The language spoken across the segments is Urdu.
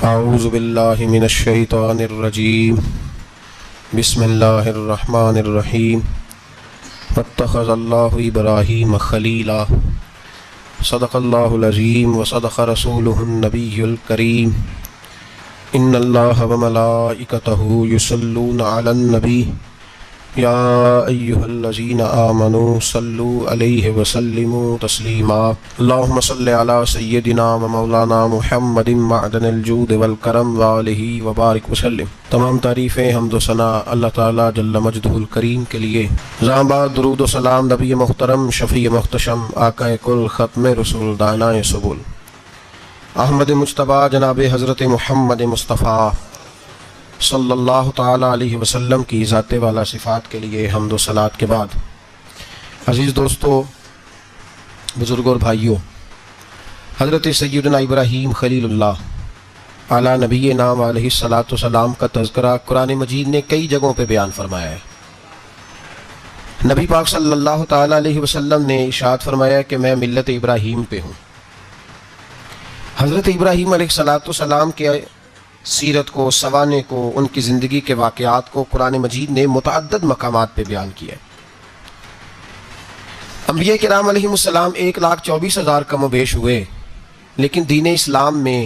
اعوذ باللہ من الشیطان الرجیم بسم اللہ الرحمن الرحیم واتخذ اللہ ابراہیم خلیلا صدق اللہ العظیم وصدق رسولہ النبی الکریم ان اللہ وملائکتہ یصلون علی النبی یا ایہا الذین آمنوا صلوا علیہ وسلموا تسلیما اللہم صل علی سیدنا و مولانا محمد معدن الجود والکرم وآلہ وبارک وسلم۔ تمام تعریفیں حمد و ثنا اللہ تعالیٰ جل مجدہ الکریم کے لیے۔ زامباد درود و سلام نبی محترم شفیع محتشم آقا کل ختم رسول دانائے سبل احمد مجتبیٰ جناب حضرت محمد مصطفیٰ صلی اللہ تعالیٰ علیہ وسلم کی ذات والا صفات کے لیے حمد و صلات کے بعد، عزیز دوستو، بزرگوں اور بھائیوں، حضرت سیدنا ابراہیم خلیل اللہ علی نبی نام علیہ الصلاۃ والسلام کا تذکرہ قرآن مجید نے کئی جگہوں پہ بیان فرمایا ہے۔ نبی پاک صلی اللہ تعالیٰ علیہ وسلم نے ارشاد فرمایا کہ میں ملت ابراہیم پہ ہوں۔ حضرت ابراہیم علیہ الصلاۃ والسلام کے سیرت کو، سوانے کو، ان کی زندگی کے واقعات کو قرآن مجید نے متعدد مقامات پہ بیان کیا ہے۔ انبیاء کرام علیہ السلام 1,24,000 کم و بیش ہوئے، لیکن دین اسلام میں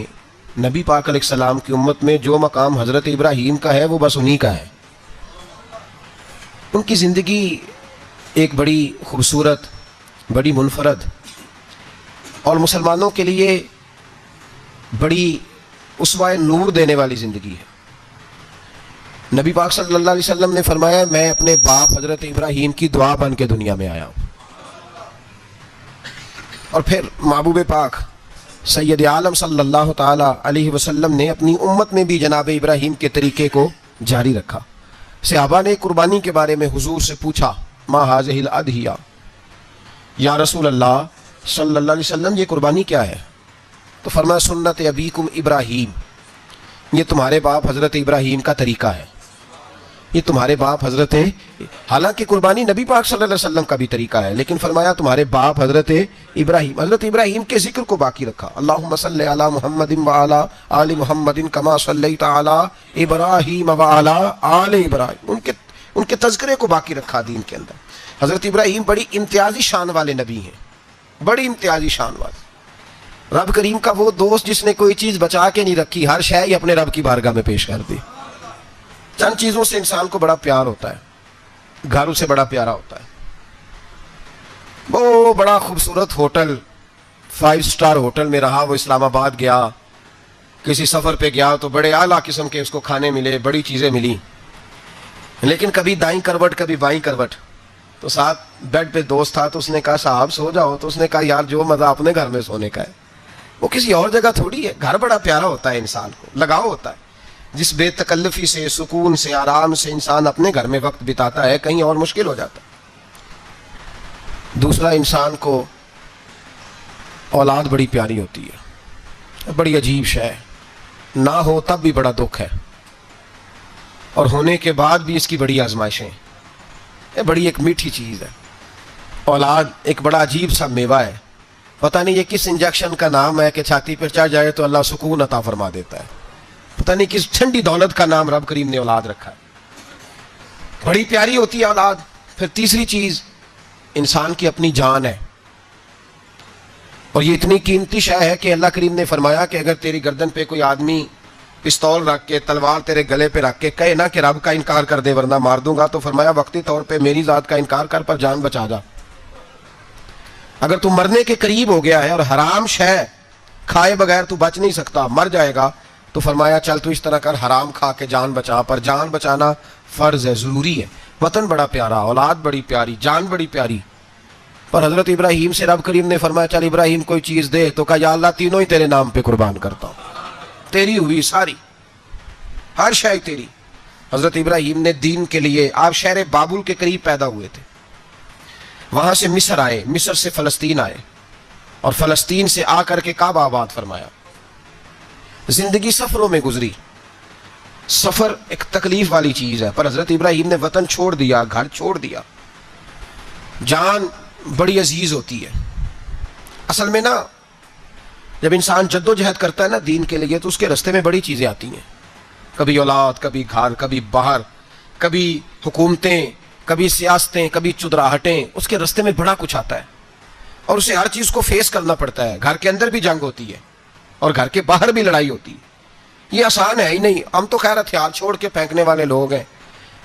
نبی پاک علیہ السلام کی امت میں جو مقام حضرت ابراہیم کا ہے وہ بس انہی کا ہے۔ ان کی زندگی ایک بڑی خوبصورت، بڑی منفرد اور مسلمانوں کے لیے بڑی اسوہ نور دینے والی زندگی ہے۔ نبی پاک صلی اللہ علیہ وسلم نے فرمایا میں اپنے باپ حضرت ابراہیم کی دعا بن کے دنیا میں آیا ہوں۔ اور پھر محبوب پاک سید عالم صلی اللہ تعالی علیہ وسلم نے اپنی امت میں بھی جناب ابراہیم کے طریقے کو جاری رکھا۔ صحابہ نے قربانی کے بارے میں حضور سے پوچھا، ما ھذہ الاضحیہ، یا رسول اللہ صلی اللہ علیہ وسلم یہ قربانی کیا ہے؟ تو فرمایا سنت ابیکم ابراہیم، یہ تمہارے باپ حضرت ابراہیم کا طریقہ ہے، یہ تمہارے باپ حضرت، حالانکہ قربانی نبی پاک صلی اللہ علیہ وسلم کا بھی طریقہ ہے، لیکن فرمایا تمہارے باپ حضرت ابراہیم کے ذکر کو باقی رکھا۔ اللہم صلی علی محمد وعلی آل محمد کما صلیت علی ابراہیم وعلی آل ابراہیم، ان کے تذکرے کو باقی رکھا دین کے اندر۔ حضرت ابراہیم بڑی امتیازی شان والے نبی ہیں، بڑی امتیازی شان والے۔ رب کریم کا وہ دوست جس نے کوئی چیز بچا کے نہیں رکھی، ہر شے ہی اپنے رب کی بارگاہ میں پیش کر دی۔ چند چیزوں سے انسان کو بڑا پیار ہوتا ہے، گھر اسے بڑا پیارا ہوتا ہے۔ وہ بڑا خوبصورت ہوٹل، 5 اسٹار ہوٹل میں رہا، وہ اسلام آباد گیا، کسی سفر پہ گیا تو بڑے اعلیٰ قسم کے اس کو کھانے ملے، بڑی چیزیں ملی، لیکن کبھی دائیں کروٹ کبھی بائیں کروٹ۔ تو ساتھ بیڈ پہ دوست تھا تو اس نے کہا صاحب سو جاؤ، تو اس نے کہا یار جو مزہ اپنے گھر میں سونے کا ہے وہ کسی اور جگہ تھوڑی ہے۔ گھر بڑا پیارا ہوتا ہے، انسان کو لگاؤ ہوتا ہے، جس بے تکلفی سے، سکون سے، آرام سے انسان اپنے گھر میں وقت بتاتا ہے، کہیں اور مشکل ہو جاتا ہے۔ دوسرا، انسان کو اولاد بڑی پیاری ہوتی ہے، بڑی عجیب شے، نہ ہو تب بھی بڑا دکھ ہے، اور ہونے کے بعد بھی اس کی بڑی آزمائشیں، یہ بڑی ایک میٹھی چیز ہے۔ اولاد ایک بڑا عجیب سا میوہ ہے، پتہ نہیں یہ کس انجیکشن کا نام ہے کہ چھاتی پر چڑھ جائے تو اللہ سکون عطا فرما دیتا ہے، پتہ نہیں کس ٹھنڈی دولت کا نام رب کریم نے اولاد رکھا ہے، بڑی پیاری ہوتی ہے اولاد۔ پھر تیسری چیز انسان کی اپنی جان ہے، اور یہ اتنی قیمتی شے ہے کہ اللہ کریم نے فرمایا کہ اگر تیری گردن پہ کوئی آدمی پستول رکھ کے، تلوار تیرے گلے پہ رکھ کے کہے نہ کہ رب کا انکار کر دے ورنہ مار دوں گا، تو فرمایا وقتی طور پہ میری ذات کا انکار کر پر جان بچا جا۔ اگر تو مرنے کے قریب ہو گیا ہے اور حرام شے کھائے بغیر تو بچ نہیں سکتا، مر جائے گا، تو فرمایا چل تو اس طرح کر، حرام کھا کے جان بچا، پر جان بچانا فرض ہے، ضروری ہے۔ وطن بڑا پیارا، اولاد بڑی پیاری، جان بڑی پیاری، پر حضرت ابراہیم سے رب کریم نے فرمایا چل ابراہیم کوئی چیز دے، تو کہا یا اللہ تینوں ہی تیرے نام پہ قربان کرتا ہوں، تیری ہوئی ساری، ہر شے تیری۔ حضرت ابراہیم نے دین کے لیے، آپ شہر بابل کے قریب پیدا ہوئے تھے، وہاں سے مصر آئے، مصر سے فلسطین آئے، اور فلسطین سے آ کر کے کعبہ آباد فرمایا۔ زندگی سفروں میں گزری، سفر ایک تکلیف والی چیز ہے، پر حضرت ابراہیم نے وطن چھوڑ دیا، گھر چھوڑ دیا۔ جان بڑی عزیز ہوتی ہے، اصل میں نا جب انسان جدوجہد کرتا ہے نا دین کے لیے تو اس کے راستے میں بڑی چیزیں آتی ہیں، کبھی اولاد، کبھی گھر، کبھی باہر، کبھی حکومتیں، کبھی سیاستیں، کبھی چدراہٹیں، اس کے راستے میں بڑا کچھ آتا ہے اور اسے ہر چیز کو فیس کرنا پڑتا ہے۔ گھر کے اندر بھی جنگ ہوتی ہے اور گھر کے باہر بھی لڑائی ہوتی ہے، یہ آسان ہے ہی نہیں۔ ہم تو خیر ہتھیار چھوڑ کے پھینکنے والے لوگ ہیں،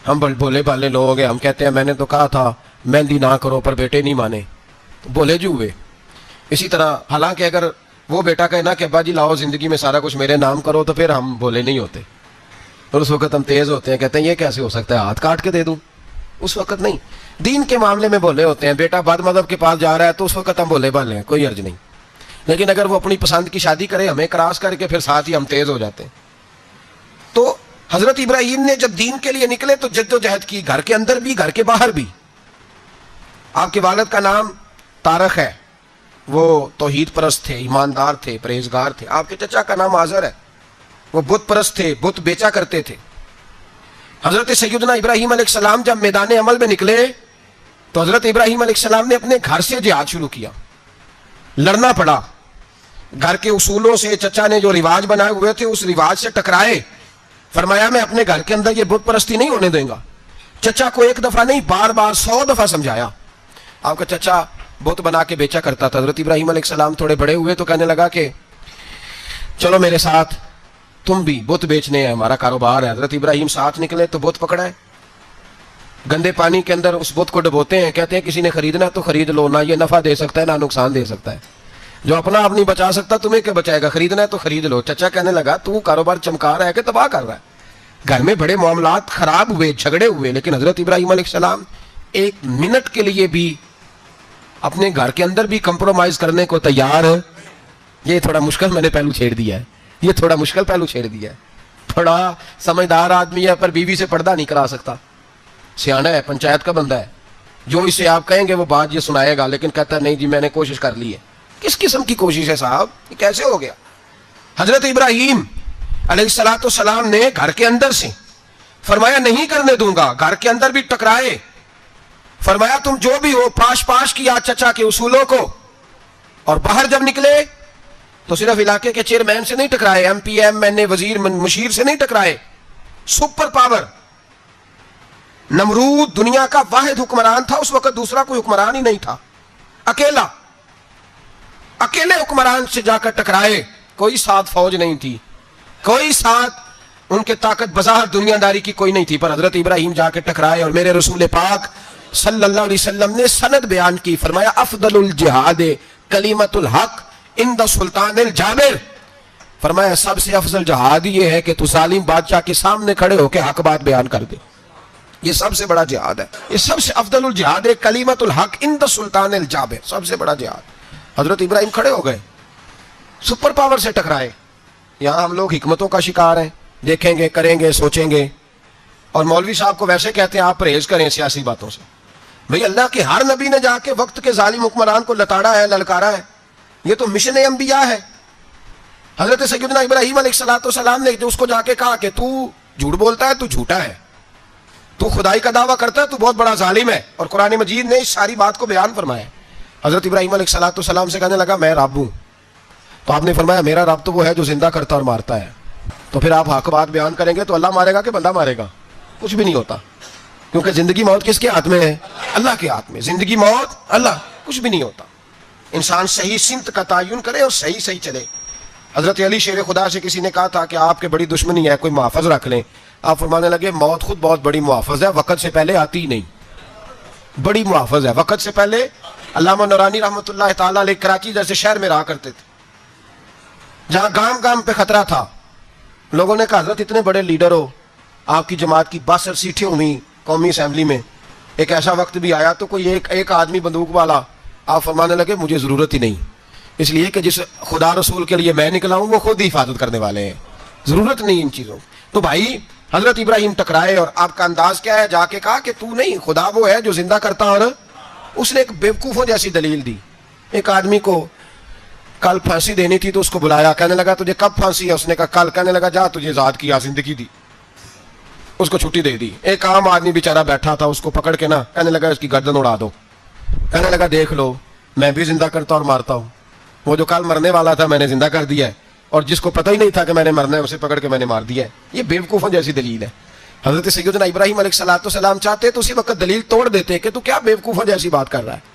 ہم بولے بالے لوگ ہیں، ہم کہتے ہیں میں نے تو کہا تھا مہندی نہ کرو، پر بیٹے نہیں مانے تو بولے جو ہوئے۔ اسی طرح حالانکہ اگر وہ بیٹا کہے نا کہ ابا جی لاؤ زندگی میں سارا کچھ میرے نام کرو، تو پھر ہم بولے نہیں ہوتے، اور اس وقت ہم تیز ہوتے ہیں، کہتے ہیں یہ کیسے ہو سکتا ہے، ہاتھ کاٹ کے دے دوں۔ اس وقت نہیں، دین کے معاملے میں بولے ہوتے ہیں۔ بیٹا بد مذہب کے پاس جا رہا ہے تو اس وقت ہم بولے بالے ہیں، کوئی عرض نہیں، لیکن اگر وہ اپنی پسند کی شادی کرے ہمیں کراس کر کے، پھر ساتھ ہی ہم تیز ہو جاتے ہیں۔ تو حضرت ابراہیم نے جب دین کے لیے نکلے تو جد و جہد کی، گھر کے اندر بھی گھر کے باہر بھی۔ آپ کے والد کا نام طارق ہے، وہ توحید پرست تھے، ایماندار تھے، پرہیزگار تھے۔ آپ کے چچا کا نام آزر ہے، وہ بت پرست تھے، بت بیچا کرتے تھے۔ حضرت سیدنا ابراہیم علیہ السلام جب میدان عمل میں نکلے تو حضرت ابراہیم علیہ السلام نے اپنے گھر سے جہاد شروع کیا، لڑنا پڑا گھر کے اصولوں سے۔ چچا نے جو رواج بنائے ہوئے تھے اس رواج سے ٹکرائے، فرمایا میں اپنے گھر کے اندر یہ بت پرستی نہیں ہونے دیں گا۔ چچا کو ایک دفعہ نہیں، بار بار 100 دفعہ سمجھایا۔ آپ کا چچا بت بنا کے بیچا کرتا تھا۔ حضرت ابراہیم علیہ السلام تھوڑے بڑے ہوئے تو کہنے لگا کہ چلو میرے ساتھ، تم بھی بت بیچنے ہیں، ہمارا کاروبار ہے۔ حضرت ابراہیم ساتھ نکلے تو بت پکڑا ہے، گندے پانی کے اندر اس بت کو ڈبوتے ہیں، کہتے ہیں کسی نے خریدنا تو خرید لو، نہ یہ نفع دے سکتا ہے نہ نقصان دے سکتا ہے، جو اپنا آپ نہیں بچا سکتا تمہیں کیا بچائے گا، خریدنا ہے تو خرید لو۔ چچا کہنے لگا تو کاروبار چمکا رہا ہے کہ تباہ کر رہا ہے۔ گھر میں بڑے معاملات خراب ہوئے، جھگڑے ہوئے، لیکن حضرت ابراہیم علیہ السلام ایک منٹ کے لیے بھی اپنے گھر کے اندر بھی کمپرومائز کرنے کو تیار ہے۔ یہ تھوڑا مشکل میں نے پہلو چھیڑ دیا ہے، یہ تھوڑا مشکل پہلو چھیڑ دیا ہے۔ بڑا سمجھدار آدمی ہے پر بیوی سے پردہ نہیں کرا سکتا، سیانا ہے، پنچایت کا بندہ ہے، جو اسے آپ کہیں گے وہ بات یہ سنائے گا، لیکن کہتا ہے نہیں جی میں نے کوشش کر لی ہے۔ کس قسم کی کوشش ہے صاحب، یہ کیسے ہو گیا؟ حضرت ابراہیم علیہ السلام نے گھر کے اندر سے فرمایا نہیں کرنے دوں گا، گھر کے اندر بھی ٹکرائے، فرمایا تم جو بھی ہو پاش کیا چچا کے اصولوں کو، اور باہر جب نکلے تو صرف علاقے کے چیئرمین سے نہیں ٹکرائے، ایم پی ایم این اے وزیر مشیر سے نہیں ٹکرائے، سپر پاور نمرود دنیا کا واحد حکمران تھا، اس وقت دوسرا کوئی حکمران ہی نہیں تھا، اکیلے حکمران سے جا کر ٹکرائے، کوئی ساتھ فوج نہیں تھی، کوئی ساتھ ان کے طاقت بظاہر دنیا داری کی کوئی نہیں تھی، پر حضرت ابراہیم جا کے ٹکرائے۔ اور میرے رسول پاک صلی اللہ علیہ وسلم نے سند بیان کی، فرمایا افضل الجہاد کلمۃ الحق عند سلطان الجابر، فرمایا سب سے افضل جہاد یہ ہے کہ تو ظالم بادشاہ کے سامنے کھڑے ہو کے حق بات بیان کر دے، یہ سب سے بڑا جہاد ہے، یہ سب سے افضل الجہاد کلمۃ الحق عند سلطان الجابر، سب سے بڑا جہاد۔ حضرت ابراہیم کھڑے ہو گئے، سپر پاور سے ٹکرائے۔ یہاں ہم لوگ حکمتوں کا شکار ہیں، دیکھیں گے، کریں گے، سوچیں گے، اور مولوی صاحب کو ویسے کہتے ہیں آپ پرہیز کریں سیاسی باتوں سے۔ بھئی اللہ کے ہر نبی نے جا کے وقت کے ظالم حکمران کو لتاڑا ہے، للکارا ہے، یہ تو مشن انبیاء ہے۔ حضرت سیدنا ابراہیم علیہ السلام نے اس کو جا کے کہا کہ تو جھوٹ بولتا ہے، تو جھوٹا ہے، تو خدائی کا دعویٰ کرتا ہے، تو بہت بڑا ظالم ہے، اور قرآن مجید نے اس ساری بات کو بیان فرمایا۔ حضرت ابراہیم علیہ السلام سے کہنے لگا میں رب ہوں، تو آپ نے فرمایا میرا رب تو وہ ہے جو زندہ کرتا اور مارتا ہے، تو پھر آپ حق بات بیان کریں گے تو اللہ مارے گا کہ بندہ مارے گا؟ کچھ بھی نہیں ہوتا، کیونکہ زندگی موت کس کے ہاتھ میں ہے؟ اللہ کے ہاتھ میں، زندگی موت اللہ، کچھ بھی نہیں ہوتا۔ انسان صحیح سمت کا تعین کرے اور صحیح چلے۔ حضرت علی شیر خدا سے کسی نے کہا تھا کہ آپ کے بڑی دشمنی ہے، کوئی محافظ رکھ لیں، آپ فرمانے لگے موت خود بہت بڑی محافظ ہے، وقت سے پہلے آتی ہی نہیں، بڑی محافظ ہے وقت سے پہلے۔ علامہ نورانی رحمۃ اللہ تعالیٰ علیہ کراچی جیسے شہر میں رہا کرتے تھے، جہاں گام گام پہ خطرہ تھا، لوگوں نے کہا حضرت اتنے بڑے لیڈر ہو، آپ کی جماعت کی 62 سیٹیں ہوئی قومی اسمبلی میں، ایک ایسا وقت بھی آیا تو کوئی ایک آدمی بندوق والا، آپ فرمانے لگے مجھے ضرورت ہی نہیں، اس لیے کہ جس خدا رسول کے لیے میں نکلا ہوں وہ خود ہی حفاظت کرنے والے ہیں، ضرورت نہیں ان چیزوں۔ تو بھائی حضرت ابراہیم ٹکرائے، اور آپ کا انداز کیا ہے؟ جا کے کہا کہ تو نہیں، خدا وہ ہے جو زندہ کرتا، اور اس نے ایک بیوقوفوں جیسی دلیل دی۔ ایک آدمی کو کل پھانسی دینی تھی تو اس کو بلایا، کہنے لگا تجھے کب پھانسی ہے؟ اس نے کہا کل، کہنے لگا جا تجھے آزاد کیا، زندگی دی، اس کو چھٹی دے دی۔ ایک عام آدمی بیچارہ بیٹھا تھا، اس کو پکڑ کے نا کہنے لگا اس کی گردن اڑا دو، کہنے لگا دیکھ لو میں بھی زندہ کرتا اور مارتا ہوں، وہ جو کل مرنے والا تھا میں نے زندہ کر دیا ہے، اور جس کو پتہ ہی نہیں تھا کہ میں نے مرنا ہے اسے پکڑ کے میں نے مار دیا ہے. یہ بیوقوفوں جیسی دلیل ہے. حضرت سیدنا ابراہیم علیہ السلام چاہتے تو اسی وقت دلیل توڑ دیتے کہ تو کیا بیوقوفوں جیسی بات کر رہا ہے،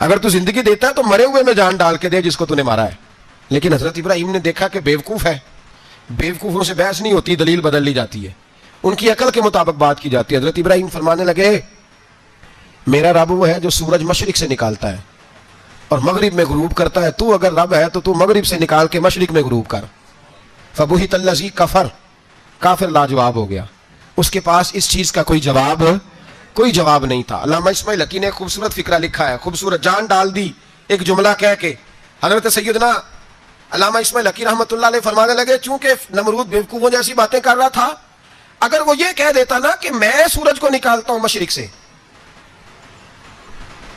اگر تو زندگی دیتا ہے تو مرے ہوئے میں جان ڈال کے دے جس کو تو نے مارا ہے. لیکن حضرت ابراہیم نے دیکھا کہ بیوقوف ہے، بیوقوفوں سے بحث نہیں ہوتی، دلیل بدل لی جاتی ہے، ان کی عقل کے مطابق بات کی جاتی ہے. حضرت ابراہیم فرمانے لگے میرا رب وہ ہے جو سورج مشرق سے نکالتا ہے اور مغرب میں غروب کرتا ہے، تو اگر رب ہے تو تو مغرب سے نکال کے مشرق میں غروب کر. فبہت الذی کفر، کافر لاجواب ہو گیا، اس کے پاس اس چیز کا کوئی جواب نہیں تھا. علامہ اسماعیل حقی نے خوبصورت فقرہ لکھا ہے، خوبصورت جان ڈال دی ایک جملہ کہہ کے. حضرت سیدنا علامہ اسماعیل حقی رحمۃ اللہ علیہ فرمانے لگے چونکہ نمرود بیوقوفوں جیسی باتیں کر رہا تھا، اگر وہ یہ کہہ دیتا نا کہ میں سورج کو نکالتا ہوں مشرق سے،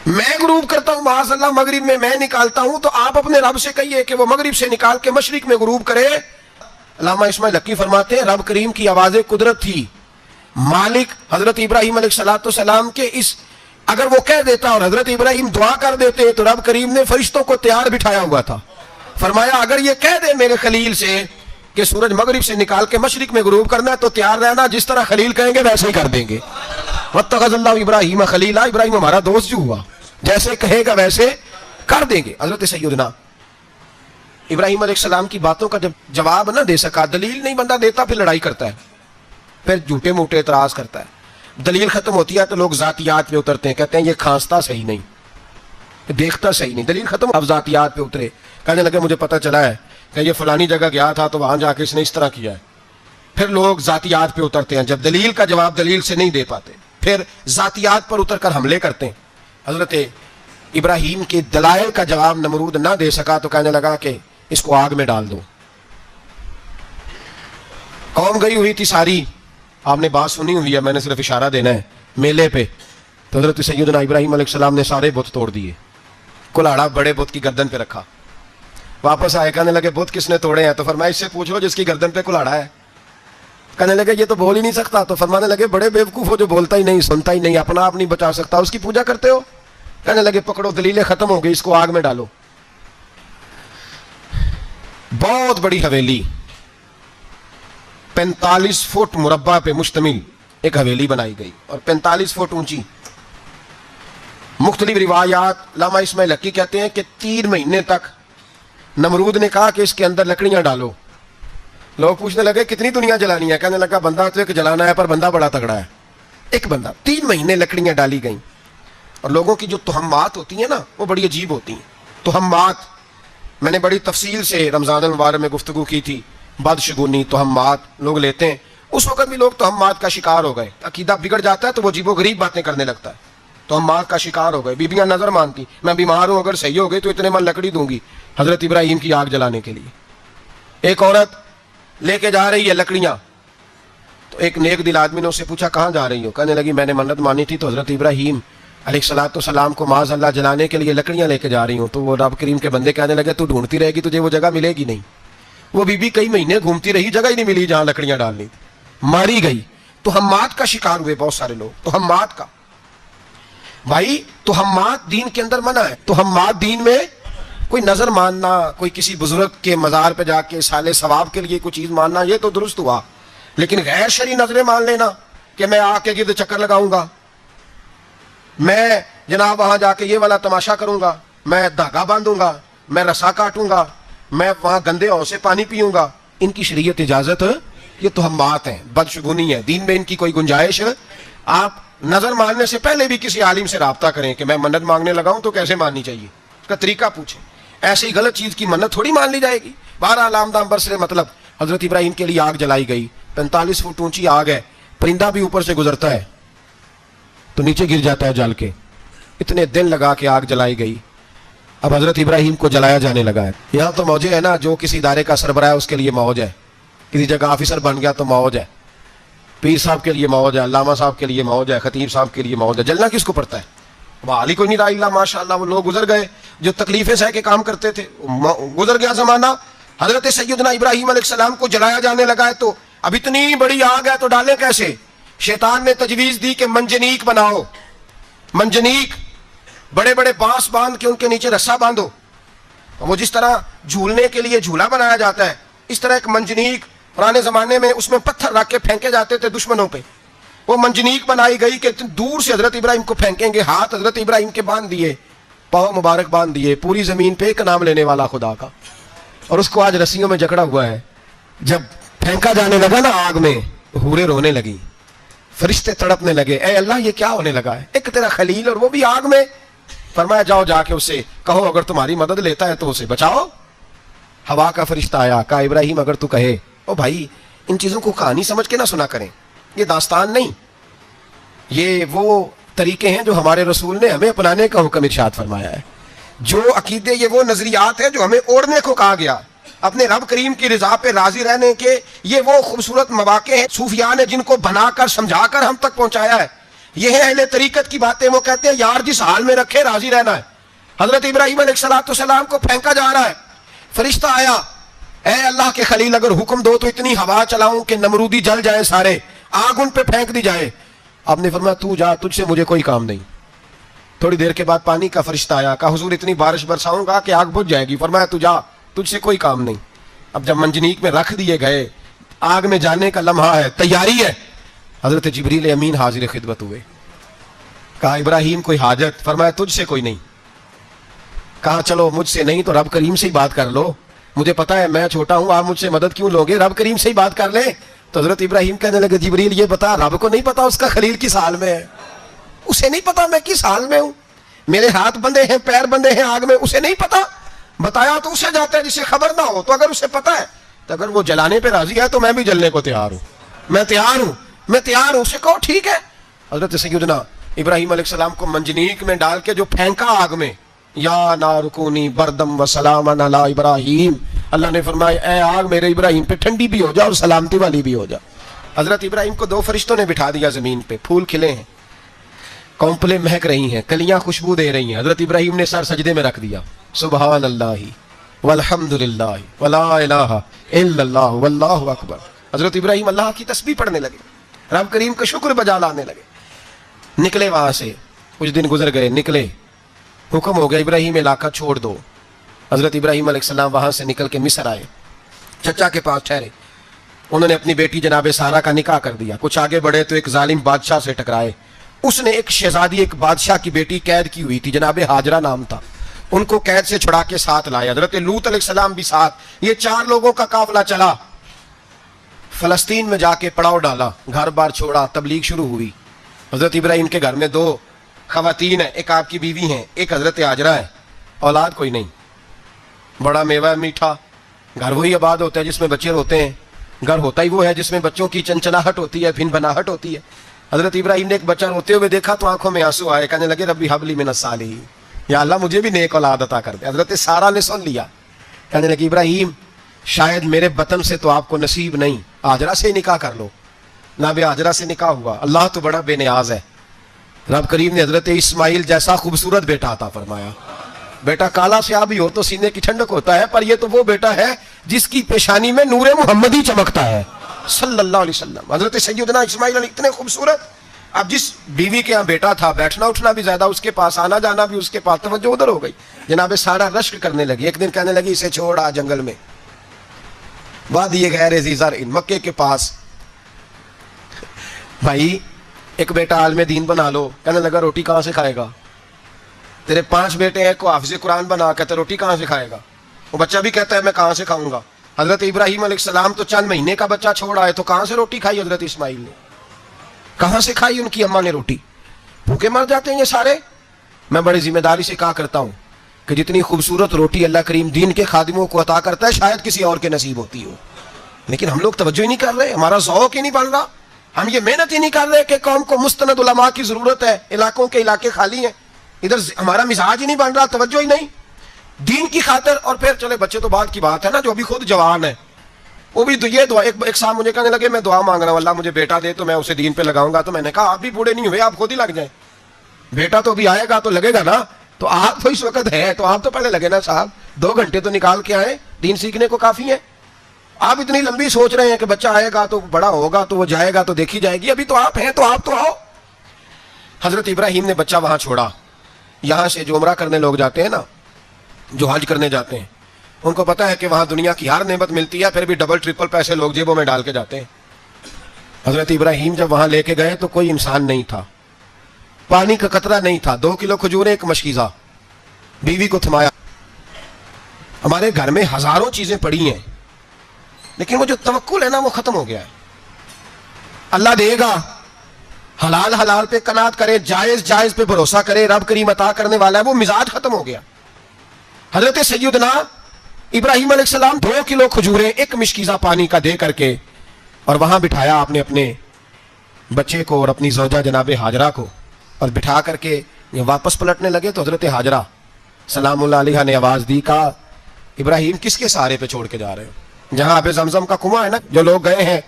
میں غروب کرتا ہوں معاذ اللہ مغرب میں میں نکالتا ہوں، تو آپ اپنے رب سے کہیے کہ وہ مغرب سے نکال کے مشرق میں غروب کرے. علامہ اسماعیل حقی فرماتے ہیں رب کریم کی آواز قدرت تھی، مالک حضرت ابراہیم علیہ السلام کے اس اگر وہ کہہ دیتا اور حضرت ابراہیم دعا کر دیتے تو رب کریم نے فرشتوں کو تیار بٹھایا ہوا تھا. فرمایا اگر یہ کہہ دے میرے خلیل سے کہ سورج مغرب سے نکال کے مشرق میں غروب کرنا ہے تو تیار رہنا، جس طرح خلیل کہیں گے ویسے ہی کر دیں گے. واتخذ اللہ ابراہیم خلیلا، ابراہیم ہمارا دوست جو ہوا، جیسے کہے گا ویسے کر دیں گے. حضرت سیدنا ابراہیم علیہ السلام کی باتوں کا جب جواب نہ دے سکا، دلیل نہیں بندہ دیتا، پھر لڑائی کرتا ہے، پھر جھوٹے موٹے اعتراض کرتا ہے. دلیل ختم ہوتی ہے تو لوگ ذاتیات پہ اترتے ہیں، کہتے ہیں یہ کھانستا صحیح نہیں، دیکھتا صحیح نہیں. دلیل ختم، اب ذاتیات پہ اترے، کہنے لگے مجھے پتہ چلا ہے کہ یہ فلانی جگہ گیا تھا تو وہاں جا کے اس نے اس طرح کیا ہے. پھر لوگ ذاتیات پہ اترتے ہیں، جب دلیل کا جواب دلیل سے نہیں دے پاتے پھر ذاتیات پر اتر کر حملے کرتے ہیں. حضرت ابراہیم کے دلائل کا جواب نمرود نہ دے سکا تو کہنے لگا کہ اس کو آگ میں ڈال دو. قوم گئی ہوئی تھی ساری، آپ نے بات سنی ہوئی ہے، میں نے صرف اشارہ دینا ہے، میلے پہ. تو حضرت سیدنا ابراہیم علیہ السلام نے سارے بت توڑ دیے، کلاڑا بڑے بت کی گردن پہ رکھا. واپس آئے، کہنے لگے بت کس نے توڑے ہیں؟ تو فرمایا اس سے پوچھ لو جس کی گردن پہ کلاڑا ہے. کہنے لگے یہ تو بول ہی نہیں سکتا. تو فرمانے لگے بڑے بیوقوف ہو جو بولتا ہی نہیں، سنتا ہی نہیں، اپنا آپ نہیں بچا سکتا، اس کی پوجا کرتے ہو. کہنے لگے پکڑو دلیلیں ختم ہو گئی، اس کو آگ میں ڈالو. بہت بڑی حویلی 45 فٹ مربع پہ مشتمل ایک حویلی بنائی گئی اور 45 فٹ اونچی. مختلف روایات، علامہ اسماعیل حقی کہتے ہیں کہ 3 مہینے تک نمرود نے کہا کہ اس کے اندر لکڑیاں ڈالو. لوگ پوچھنے لگے کتنی دنیا جلانی ہے؟ کہنے لگا بندہ تو ایک جلانا ہے، پر بندہ بڑا تگڑا ہے، ایک بندہ. 3 مہینے لکڑیاں ڈالی گئیں. اور لوگوں کی جو تہمات ہوتی ہیں نا وہ بڑی عجیب ہوتی ہیں. تہمات میں نے بڑی تفصیل سے رمضان المبارک میں گفتگو کی تھی. بدشگونی، تہمات لوگ لیتے ہیں. اس وقت بھی لوگ تہمات کا شکار ہو گئے، عقیدہ بگڑ جاتا ہے تو وہ عجیب و غریب باتیں کرنے لگتا ہے. تہمات کا شکار ہو گئے. بیویاں نظر مانتی، میں بیمار ہوں، اگر صحیح ہو گئی تو اتنے من لکڑی دوں گی حضرت ابراہیم کی آگ جلانے کے لیے. ایک عورت لے کے جا رہی ہے لکڑیاں، تو ایک نیک دل آدمی نے اس سے پوچھا کہاں جا رہی ہو؟ کہنے لگی میں نے منت مانی تھی تو حضرت ابراہیم علیہ السلام کو معاذ اللہ جلانے کے لیے لکڑیاں لے کے جا رہی ہوں. تو وہ رب کریم کے بندے کہنے لگے تو ڈھونڈتی رہے گی، تجھے وہ جگہ ملے گی نہیں. وہ بی بی کئی مہینے گھومتی رہی، جگہ ہی نہیں ملی جہاں لکڑیاں ڈالنی تھی، ماری گئی. تہمات کا شکار ہوئے بہت سارے لوگ. تہمات کا بھائی، تہمات دین کے اندر منع ہے. تہمات دین میں کوئی نظر ماننا، کوئی کسی بزرگ کے مزار پہ جا کے سالے ثواب کے لیے کوئی چیز ماننا، یہ تو درست ہوا. لیکن غیر شرعی نظریں مان لینا کہ میں آ کے گرد چکر لگاؤں گا، میں جناب وہاں جا کے یہ والا تماشا کروں گا، میں دھاگا باندھوں گا، میں رسا کاٹوں گا، میں وہاں گندے ہوں سے پانی پیوں گا، ان کی شریعت اجازت، یہ تہمات ہیں، بدشگونی ہے. دین میں ان کی کوئی گنجائش. آپ نظر ماننے سے پہلے بھی کسی عالم سے رابطہ کریں کہ میں منت مانگنے لگا ہوں تو کیسے ماننی چاہیے، اس کا طریقہ پوچھیں. ایسے ہی غلط چیز کی منت تھوڑی مان لی جائے گی. بہرحال آمدام برسر مطلب حضرت ابراہیم کے لیے آگ جلائی گئی. 45 فٹ اونچی آگ ہے، پرندہ بھی اوپر سے گزرتا ہے تو نیچے گر جاتا ہے جل کے. اتنے دن لگا کے آگ جلائی گئی. اب حضرت ابراہیم کو جلایا جانے لگا ہے. یہاں تو موجیں ہے نا، جو کسی ادارے کا سربراہ ہے اس کے لیے موج ہے، کسی جگہ آفیسر بن گیا تو موج ہے، پیر صاحب کے لیے موج ہے، علامہ صاحب کے لیے موج ہے، خطیب صاحب کے لیے موج ہے. جلنا کس کو پڑتا ہے؟ وہ علی کوئی نہیں رہا اللہ ماشاء اللہ. وہ لوگ گزر گئے جو تکلیفیں سہ کے کام کرتے تھے، گزر گیا زمانہ. حضرت سیدنا ابراہیم علیہ السلام کو جلایا جانے لگا ہے تو اب اتنی بڑی آگ ہے تو ڈالیں کیسے؟ شیطان نے تجویز دی کہ منجنیق بناؤ. منجنیق، بڑے بڑے بانس باندھ کے ان کے نیچے رسا باندھو وہ جس طرح جھولنے کے لیے جھولا بنایا جاتا ہے، اس طرح ایک منجنیق پرانے زمانے میں اس میں پتھر رکھ کے پھینکے جاتے تھے دشمنوں پہ، وہ منجنیق بنائی گئی کہ دور سے حضرت ابراہیم کو پھینکیں گے، ہاتھ حضرت ابراہیم کے باندھ دیے، پاؤں مبارک باندھ دیے، پوری زمین پہ ایک نام لینے والا خدا کا، اور اس کو آج رسیوں میں جکڑا ہوا ہے۔ جب پھینکا جانے لگا نا آگ میں، حوریں رونے لگی، فرشتے تڑپنے لگے، اے اللہ یہ کیا ہونے لگا ہے، ایک تیرا خلیل اور وہ بھی آگ میں۔ فرمایا جاؤ جا کے اسے کہو اگر تمہاری مدد لیتا ہے تو اسے بچاؤ۔ ہوا کا فرشتہ آیا، کہا ابراہیم اگر تو کہے۔ او بھائی ان چیزوں کو کہانی سمجھ کے نہ سنا کریں، یہ داستان نہیں، یہ وہ طریقے ہیں جو ہمارے رسول نے ہمیں اپنانے کا حکم ارشاد فرمایا ہے، جو عقیدے، یہ وہ نظریات ہیں جو ہمیں اوڑھنے کو کہا گیا، اپنے رب کریم کی رضا پہ راضی رہنے کے یہ وہ خوبصورت مواقع ہیں صوفیاء نے جن کو بنا کر سمجھا کر ہم تک پہنچایا ہے۔ یہ ہے اہل طریقت کی باتیں، وہ کہتے ہیں یار جس حال میں رکھے راضی رہنا ہے۔ حضرت ابراہیم علیہ السلام کو پھینکا جا رہا ہے، فرشتہ آیا، اے اللہ کے خلیل اگر حکم دو تو اتنی ہوا چلاؤں کہ نمرودی جل جائے، سارے آگ ان پہ پھینک دی جائے۔ آپ نے فرمایا تو جا، تجھ سے مجھے کوئی کام نہیں۔ تھوڑی دیر کے بعد پانی کا فرشتہ آیا، کہا حضور اتنی بارش برساؤں گا کہ آگ بجھ جائے گی۔ فرمایا تو جا، تجھ سے کوئی کام نہیں۔ اب جب منجنیق میں رکھ دیے گئے، آگ میں جانے کا لمحہ ہے، تیاری ہے، حضرت جبریل امین حاضر خدمت ہوئے، کہا ابراہیم کوئی حاجت؟ فرمایا تجھ سے کوئی نہیں۔ کہا چلو مجھ سے نہیں تو رب کریم سے ہی بات کر لو، مجھے پتا ہے میں چھوٹا ہوں، آپ مجھ سے مدد کیوں لوگے، رب کریم سے ہی بات کر لیں۔ تو حضرت ابراہیم کہنے لگے جبریل یہ بتا، رب کو نہیں پتا اس کا خلیل کس حال میں ہے، اسے نہیں پتا میں کس حال میں ہوں، میرے ہاتھ بندے ہیں، پیر بندے ہیں آگ میں، اسے نہیں پتا، بتایا تو اسے جاتا ہے جسے خبر نہ ہو۔ تو اگر اسے پتا ہے تو اگر وہ جلانے پہ راضی ہے تو میں بھی جلنے کو تیار ہوں، میں تیار ہوں، اسے کہو ٹھیک ہے۔ حضرت سیدنا ابراہیم علیہ السلام کو منجنیق میں ڈال کے جو پھینکا آگ میں، یا نار کونی بردم و سلاما علی ابراہیم، اللہ نے فرمایا اے آگ میرے ابراہیم پہ ٹھنڈی بھی ہو جا اور سلامتی والی بھی ہو جا۔ حضرت ابراہیم کو 2 فرشتوں نے بٹھا دیا زمین پہ، پھول کھلے ہیں، کونپلیں مہک رہی ہیں، کلیاں خوشبو دے رہی ہیں۔ حضرت ابراہیم نے سر سجدے میں رکھ دیا، سبحان اللہ والحمد للہ ولا الہ الا اللہ واللہ اکبر۔ حضرت ابراہیم اللہ کی تسبیح پڑھنے لگے، رب کریم کا شکر بجا لانے لگے۔ نکلے وہاں سے، کچھ دن گزر گئے، نکلے، حکم ہو گیا ابراہیم علاقہ چھوڑ دو۔ حضرت ابراہیم علیہ السلام وہاں سے نکل کے مصر آئے، چچا کے پاس ٹھہرے، انہوں نے اپنی بیٹی جناب سارہ کا نکاح کر دیا۔ کچھ آگے بڑھے تو ایک ظالم بادشاہ سے ٹکرائے، اس نے ایک شہزادی، ایک بادشاہ کی بیٹی قید کی ہوئی تھی، جناب ہاجرہ نام تھا، ان کو قید سے چھڑا کے ساتھ لائے۔ حضرت لوط علیہ السلام بھی ساتھ، یہ 4 لوگوں کا قافلہ چلا، فلسطین میں جا کے پڑاؤ ڈالا، گھر بار چھوڑا، تبلیغ شروع ہوئی۔ حضرت ابراہیم کے گھر میں 2 خواتین ہیں، ایک آپ کی بیوی ہیں، ایک حضرت ہاجرہ ہے، اولاد کوئی نہیں، بڑا میوہ میٹھا گھر وہی آباد ہوتا ہے جس میں بچے روتے ہیں، گھر ہوتا ہی وہ ہے جس میں بچوں کی چنچناہٹ ہوتی ہے، بھن بناہٹ ہوتی ہے۔ حضرت ابراہیم نے ایک بچہ روتے ہوئے دیکھا تو آنکھوں میں آنسو آئے، کہنے لگے ربی حب لی من الصالحین، یا اللہ مجھے بھی نیک اولاد عطا کر دے۔ حضرت سارہ نے سن لیا، کہنے لگی ابراہیم شاید میرے بطن سے تو آپ کو نصیب نہیں، ہاجرہ سے نکاح کر لو۔ نہ بھی ہاجرہ سے نکاح ہوا، اللہ تو بڑا بے نیاز ہے، رب کریم نے حضرت اسماعیل جیسا خوبصورت بیٹا عطا فرمایا۔ بیٹا کالا سیاہ بھی ہو تو سینے کی ٹھنڈک ہوتا ہے، پر یہ تو وہ بیٹا ہے جس کی پیشانی میں نور محمدی چمکتا ہے صلی اللہ علیہ وسلم۔ حضرت سیدنا اسماعیل علیہ اتنے خوبصورت، اب جس بیوی کے یہاں بیٹا تھا، بیٹھنا اٹھنا بھی زیادہ اس کے پاس، آنا جانا بھی اس کے پاس، توجہ ادھر ہو گئی، جناب سارہ رشک کرنے لگی۔ ایک دن کہنے لگی اسے چھوڑ آ جنگل میں، وادی غیر ذی زرع، مکے کے پاس، بھائی ایک بیٹا عالم دین بنا لو۔ کہنے لگا روٹی کہاں سے کھائے گا، تیرے 5 بیٹے ہیں، کو حافظ قرآن بنا، کہتے روٹی کہاں سے کھائے گا، وہ بچہ بھی کہتا ہے میں کہاں سے کھاؤں گا۔ حضرت ابراہیم علیہ السلام تو چند مہینے کا بچہ چھوڑ آئے، تو کہاں سے روٹی کھائی حضرت اسماعیل نے، کہاں سے کھائی ان کی اماں نے روٹی، بھوکے مر جاتے ہیں یہ سارے۔ میں بڑی ذمہ داری سے کہا کرتا ہوں کہ جتنی خوبصورت روٹی اللہ کریم دین کے خادموں کو عطا کرتا ہے شاید کسی اور کے نصیب ہوتی ہو، لیکن ہم لوگ توجہ ہی نہیں کر رہے، ہمارا ذوق ہی نہیں بن رہا، ہم یہ محنت ہی نہیں کر رہے کہ قوم کو مستند علماء کی ضرورت ہے، علاقوں کے علاقے خالی ہیں، ادھر ہمارا مزاج ہی نہیں بن رہا، توجہ ہی نہیں دین کی خاطر۔ اور پھر چلے بچے تو بعد کی بات ہے نا، جو ابھی خود جوان ہے، وہ بھی یہ دعا، ایک صاحب مجھے کہنے لگے میں دعا مانگ رہا ہوں اللہ مجھے بیٹا دے تو میں اسے دین پہ لگاؤں گا۔ تو میں نے کہا آپ بھی بوڑھے نہیں ہوئے، آپ خود ہی لگ جائیں، بیٹا تو ابھی آئے گا تو لگے گا نا، تو آپ تو اس وقت ہے تو آپ تو پہلے لگے نا صاحب، 2 گھنٹے تو نکال کے آئے، دین سیکھنے کو کافی ہے۔ آپ اتنی لمبی سوچ رہے ہیں کہ بچہ آئے گا تو بڑا ہوگا تو وہ جائے گا تو دیکھی جائے گی، ابھی تو آپ ہیں تو آپ تو آؤ۔ حضرت ابراہیم نے بچہ وہاں چھوڑا، یہاں سے جو عمرہ کرنے لوگ جاتے ہیں نا، جو حج کرنے جاتے ہیں، ان کو پتا ہے کہ وہاں دنیا کی ہر نعمت ملتی ہے، پھر بھی ڈبل ٹرپل پیسے لوگ جیبوں میں ڈال کے جاتے ہیں۔ حضرت ابراہیم جب وہاں لے کے گئے تو کوئی انسان نہیں تھا، پانی کا قطرہ نہیں تھا، 2 کلو کھجوریں، ایک مشکیزہ، بیوی کو تھمایا۔ ہمارے گھر میں ہزاروں چیزیں پڑی ہیں، لیکن وہ جو توکل ہے نا وہ ختم ہو گیا ہے۔ اللہ دے گا، حلال حلال پہ قناعت کرے، جائز جائز پہ بھروسہ کرے، رب کریم عطا کرنے والا ہے، وہ مزاج ختم ہو گیا۔ حضرت سیدنا ابراہیم علیہ السلام 2 کلو کھجوریں، ایک مشکیزہ پانی کا دے کر کے، اور وہاں بٹھایا آپ نے اپنے بچے کو اور اپنی زوجہ جناب ہاجرہ کو، اور بٹھا کر کے یہ واپس پلٹنے لگے تو حضرت ہاجرہ سلام اللہ علیہ نے آواز دی، کہا ابراہیم کس کے سہارے پہ چھوڑ کے جا رہے ہو؟ جہاں آب زمزم کا کنواں ہے نا، جو لوگ گئے ہیں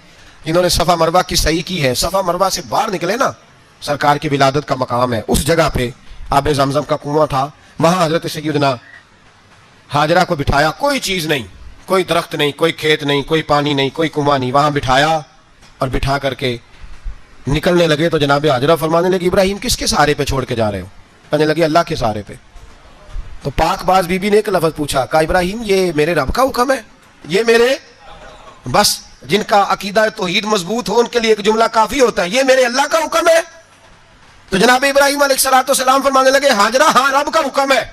جنہوں نے صفا مروہ کی صحیح کی ہے، صفا مروہ سے باہر نکلے نا، سرکار کی ولادت کا مقام ہے، اس جگہ پہ آب زمزم کا کنواں تھا، وہاں حضرت سیدنا ہاجرہ کو بٹھایا، کوئی چیز نہیں، کوئی درخت نہیں، کوئی کھیت نہیں، کوئی پانی نہیں، کوئی کنواں نہیں، وہاں بٹھایا اور بٹھا کر کے نکلنے لگے تو جناب ہاجرہ فرمانے لگی ابراہیم کس کے سہارے پہ چھوڑ کے جا رہے ہو؟ کہنے لگے اللہ کے سہارے پہ۔ تو پاک باز بی بی نے ایک لفظ پوچھا، کہا ابراہیم یہ میرے رب کا حکم ہے، یہ میرے، بس جن کا عقیدہ توحید مضبوط ہو ان کے لیے ایک جملہ کافی ہوتا ہے، یہ میرے اللہ کا حکم ہے۔ تو جناب ابراہیم علیہ السلام فرمانے لگے ہاجرہ ہاں رب کا حکم ہے۔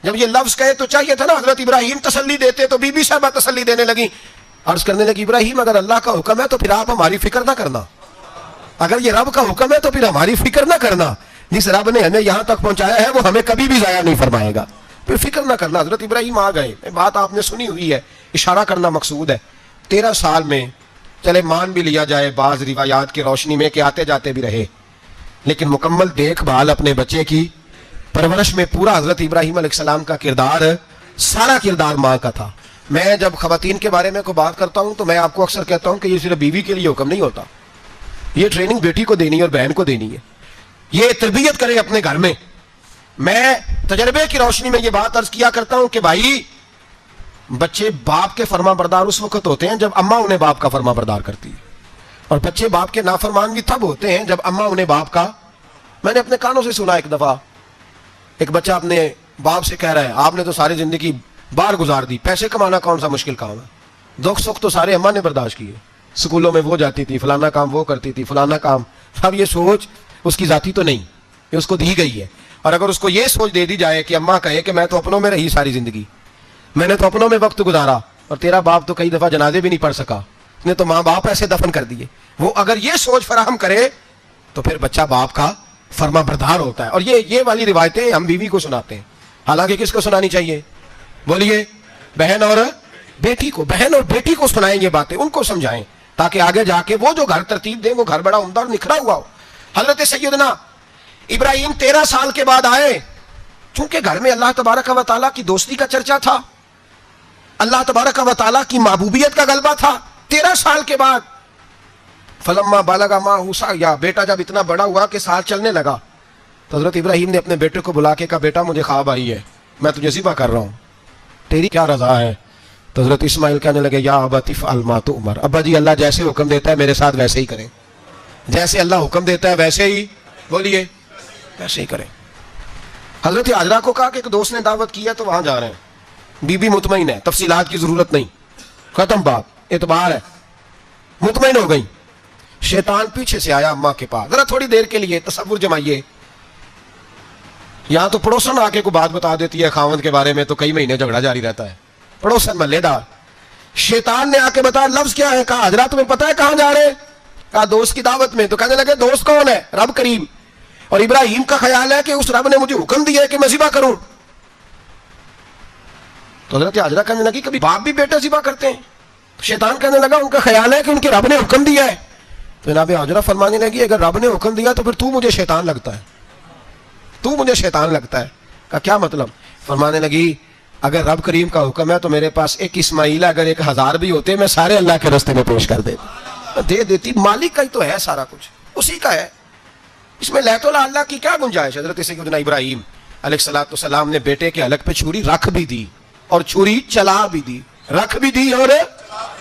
جب یہ لفظ کہے تو چاہیے تھا نا حضرت ابراہیم تسلی دیتے، تو بی بی صاحبہ تسلی دینے لگی، عرض کرنے لگی ابراہیم اگر اللہ کا حکم ہے تو پھر آپ ہماری فکر نہ کرنا، اگر یہ رب کا حکم ہے تو پھر ہماری فکر نہ کرنا، جس رب نے ہمیں یہاں تک پہنچایا ہے وہ ہمیں کبھی بھی ضائع نہیں فرمائے گا، پھر فکر نہ کرنا۔ حضرت ابراہیم آ گئے، بات آپ نے سنی ہوئی ہے، اشارہ کرنا مقصود ہے۔ 13 سال میں چلے مان بھی لیا جائے بعض روایات کی روشنی میں کہ آتے جاتے بھی رہے، لیکن مکمل دیکھ بھال اپنے بچے کی پرورش میں پورا حضرت ابراہیم علیہ السلام کا کردار، سارا کردار ماں کا تھا۔ میں جب خواتین کے بارے میں کوئی بات کرتا ہوں تو میں آپ کو اکثر کہتا ہوں کہ یہ صرف بیوی کے لیے حکم نہیں ہوتا، یہ ٹریننگ بیٹی کو دینی ہے اور بہن کو دینی ہے، یہ تربیت کرے اپنے گھر میں۔ میں تجربے کی روشنی میں یہ بات عرض کیا کرتا ہوں کہ بھائی بچے باپ کے فرما بردار اس وقت ہوتے ہیں جب اماں انہیں باپ کا فرما بردار کرتی ہے، اور بچے باپ کے نافرمان بھی تب ہوتے ہیں جب اماں انہیں باپ کا۔ میں نے اپنے کانوں سے سنا ایک دفعہ ایک بچہ اپنے باپ سے کہہ رہا ہے آپ نے تو ساری زندگی باہر گزار دی، پیسے کمانا کون سا مشکل کام ہے، دکھ سکھ تو سارے اماں نے برداشت کیے، سکولوں میں وہ جاتی تھی، فلانا کام وہ کرتی تھی، فلانا کام۔ اب یہ سوچ اس کی ذاتی تو نہیں، یہ اس کو دی گئی ہے، اور اگر اس کو یہ سوچ دے دی جائے کہ اماں کہے کہ میں تو اپنوں میں رہی ساری زندگی، میں نے تو اپنوں میں وقت گزارا، اور تیرا باپ تو کئی دفعہ جنازے بھی نہیں پڑھ سکا، اس نے تو ماں باپ ایسے دفن کر دیے، وہ اگر یہ سوچ فراہم کرے تو پھر بچہ باپ کا فرما بردار ہوتا ہے۔ اور یہ والی روایتیں ہم بیوی کو سناتے ہیں، حالانکہ کس کو سنانی چاہیے؟ بولیے، بہن اور بیٹی کو، بہن اور بیٹی کو سنائیں یہ باتیں، ان کو سمجھائیں تاکہ آگے جا کے وہ جو گھر ترتیب دیں وہ گھر بڑا عمدہ اور نکھرا ہوا ہو۔ حضرت سیدنا ابراہیم 13 سال کے بعد آئے، چونکہ گھر میں اللہ تبارک و تعالیٰ کی دوستی کا چرچا تھا، اللہ تبارک و تعالیٰ کی محبوبیت کا غلبہ تھا۔ 13 سال کے بعد فلما بالغ معہ السعی، بیٹا جب اتنا بڑا ہوا کہ سال چلنے لگا تو حضرت ابراہیم نے اپنے بیٹے کو بلا کے کہا بیٹا مجھے خواب آئی ہے، میں تجھے ذبح کر رہا ہوں، تیری کیا رضا ہے؟ تو حضرت اسماعیل کہنے لگے یا ابت افعل ما تؤمر، ابا جی اللہ جیسے حکم دیتا ہے میرے ساتھ ویسے ہی کریں، جیسے اللہ حکم دیتا ہے ویسے ہی، بولیے، ویسے ہی کریں۔ حضرت ہاجرہ کو کہا کہ ایک دوست نے دعوت کی ہے تو وہاں جا رہے ہیں، بی بی مطمئن ہے، تفصیلات کی ضرورت نہیں، ختم بات، اعتبار ہے، مطمئن ہو گئی۔ شیطان پیچھے سے آیا اماں کے پاس، ذرا تھوڑی دیر کے لیے تصور جمائیے، یہاں تو پڑوسن آ کے کوئی بات بتا دیتی ہے خاوند کے بارے میں تو کئی مہینے جھگڑا جاری رہتا ہے، پڑوسن محلے دار۔ شیطان نے آ کے بتایا لفظ کیا ہے؟ کہا حضرات تمہیں پتا ہے کہاں جا رہے ہیں؟ کہا دوست کی دعوت میں۔ تو کہنے لگے دوست کون ہے؟ رب کریم، اور ابراہیم کا خیال ہے کہ اس رب نے مجھے حکم دیا ہے کہ میں ذبح کروں۔ تو حضرت ہاجرہ کہنے لگی کبھی باپ بھی بیٹا ذبح کرتے ہیں؟ شیطان کہنے لگا ان کا خیال ہے کہ ان کے رب نے حکم دیا ہے۔ تو جناب ہاجرہ فرمانے لگی اگر رب نے حکم دیا تو پھر تو مجھے شیطان لگتا ہے، تو مجھے شیطان لگتا ہے۔ کہا کیا مطلب؟ فرمانے لگی اگر رب کریم کا حکم ہے تو میرے پاس ایک اسماعیل ہے، اگر 1000 بھی ہوتے میں سارے اللہ کے راستے میں پیش کر دے دیتی، مالک کا ہی تو ہے سارا کچھ، اسی کا ہے، اس میں لہت اللہ کی کیا گنجائش؟ حضرت سیدنا ابراہیم علیہ السلام نے بیٹے کے حلق پہ چھری رکھ بھی دی اور چھری چلا بھی دی، رکھ بھی دی، اور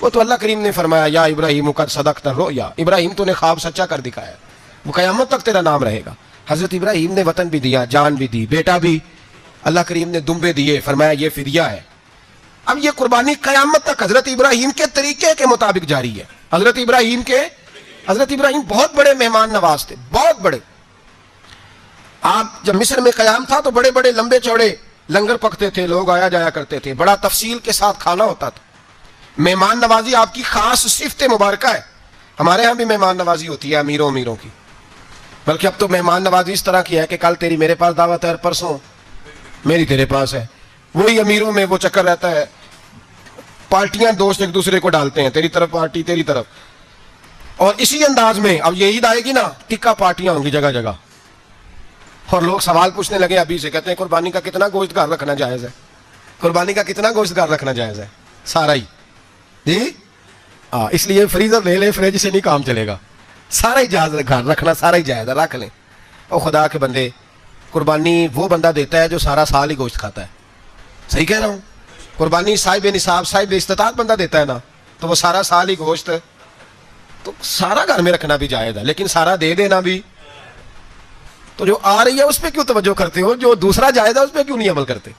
وہ تو اللہ کریم نے فرمایا یا ابراہیم قد صدقت الرؤیا، ابراہیم تو نے خواب سچا کر دکھایا، وہ قیامت تک تیرا نام رہے گا۔ حضرت ابراہیم نے وطن بھی دیا، جان بھی دی، بیٹا بھی، اللہ کریم نے دمبے دیے، فرمایا یہ فدیہ ہے، اب یہ قربانی قیامت تک حضرت ابراہیم کے طریقے کے مطابق جاری ہے. حضرت ابراہیم بہت بڑے مہمان نواز تھے, بہت بڑے. آپ جب مصر میں قیام تھا تو بڑے بڑے لمبے چوڑے لنگر پکتے تھے, لوگ آیا جایا کرتے تھے, بڑا تفصیل کے ساتھ کھانا ہوتا تھا. مہمان نوازی آپ کی خاص صفت مبارکہ ہے. ہمارے ہاں بھی مہمان نوازی ہوتی ہے امیروں کی, بلکہ اب تو مہمان نوازی اس طرح کی ہے کہ کل تیری میرے پاس دعوت ہے اور پرسوں میری تیرے پاس ہے. وہی امیروں میں وہ چکر رہتا ہے, پارٹیاں دوست ایک دوسرے کو ڈالتے ہیں, تیری طرف پارٹی تیری طرف. اور اسی انداز میں اب یہ عید آئے گی نا, ٹکا پارٹیاں ہوں گی جگہ جگہ, اور لوگ سوال پوچھنے لگے ابھی سے, کہتے ہیں قربانی کا کتنا گوشت گھر رکھنا جائز ہے, قربانی کا کتنا گوشت گھر رکھنا جائز ہے. سارا ہی جی ہاں, اس لیے فریزر لے لے, فریج سے نہیں کام چلے گا. سارا ہی جائز گھر رکھنا, سارا ہی جائز ہے, رکھ لیں. اور خدا کے بندے, قربانی وہ بندہ دیتا ہے جو سارا سال ہی گوشت کھاتا ہے. صحیح کہہ رہا ہوں؟ قربانی صاحب نصاب صاحب استطاعت بندہ دیتا ہے نا, تو وہ سارا سال ہی گوشت, تو سارا گھر میں رکھنا بھی جائز ہے, لیکن سارا دے دینا بھی. تو جو آ رہی ہے اس پہ کیوں توجہ کرتے ہو, جو دوسرا جائز ہے اس پہ کیوں نہیں عمل کرتے؟